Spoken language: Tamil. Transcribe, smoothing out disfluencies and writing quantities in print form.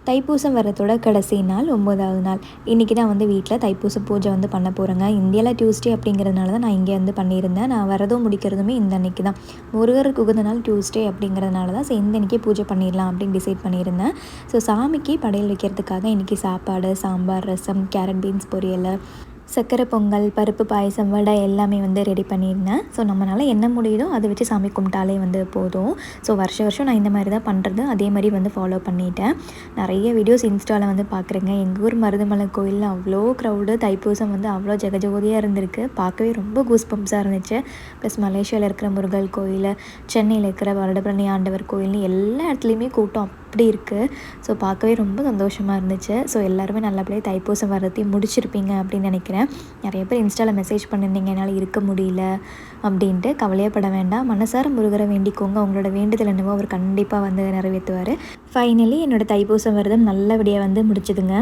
தைப்பூசம் வரத்தோட கடைசி நாள் 9வது நாள். இன்றைக்கி தான் வந்து வீட்டில் தைப்பூச பூஜை வந்து பண்ண போகிறேங்க. இந்தியாவில் டியூஸ்டே அப்படிங்கிறதுனால தான் நான் இங்கே வந்து பண்ணியிருந்தேன். நான் வரதும் முடிக்கிறதுமே இந்த அன்றைக்கி தான். முருகருக்கு உகந்த நாள் டியூஸ்டே அப்படிங்கிறதுனால தான் சரி இந்த அன்றைக்கி பூஜை பண்ணிடலாம் அப்படின்னு டிசைட் பண்ணியிருந்தேன். ஸோ சாமிக்கு படையல் வைக்கிறதுக்காக இன்றைக்கி சாப்பாடு, சாம்பார், ரசம், கேரட் பீன்ஸ் பொரியல், சர்க்கரை பொங்கல், பருப்பு பாயசம், வடை எல்லாமே வந்து ரெடி பண்ணியிருந்தேன். ஸோ நம்மளால் என்ன முடியுதோ அதை வச்சு சாமி கும்பிட்டாலே வந்து போதும். ஸோ வருஷம் நான் இந்த மாதிரி தான் பண்ணுறது. அதே மாதிரி வந்து ஃபாலோ பண்ணிட்டேன். நிறைய வீடியோஸ் இன்ஸ்டாவில் வந்து பார்க்குறேங்க. எங்கள் ஊர் மருதமலை கோயிலில் அவ்வளோ க்ரௌடு, தைப்பூசம் வந்து அவ்வளோ ஜெகஜோதியாக இருந்திருக்கு. பார்க்கவே ரொம்ப கூஸ் பம்ப்ஸாக இருந்துச்சு. ப்ளஸ் மலேசியாவில் இருக்கிற முருகல் கோயில், சென்னையில் இருக்கிற வடபழனி ஆண்டவர் கோயில்னு எல்லா இடத்துலையுமே கூட்டம் அப்படி இருக்குது. ஸோ பார்க்கவே ரொம்ப சந்தோஷமாக இருந்துச்சு. ஸோ எல்லாருமே நல்லபடியாக தைப்பூசம் வரத்தையும் முடிச்சிருப்பீங்க அப்படின்னு நினைக்கிறேன். நிறைய பேர் இன்ஸ்டாவில் மெசேஜ் பண்ணியிருந்தீங்க என்னால் இருக்க முடியல அப்படின்ட்டு. கவலையப்பட வேண்டாம். மனசார முருகரை வேண்டிக்கோங்க. உங்களோட வேண்டுதல் என்னவோ அவர் கண்டிப்பாக வந்து நிறைவேற்றுவார். ஃபைனலி என்னோடய தைப்பூசம் விரதம் நல்லபடியாக வந்து முடிச்சுதுங்க.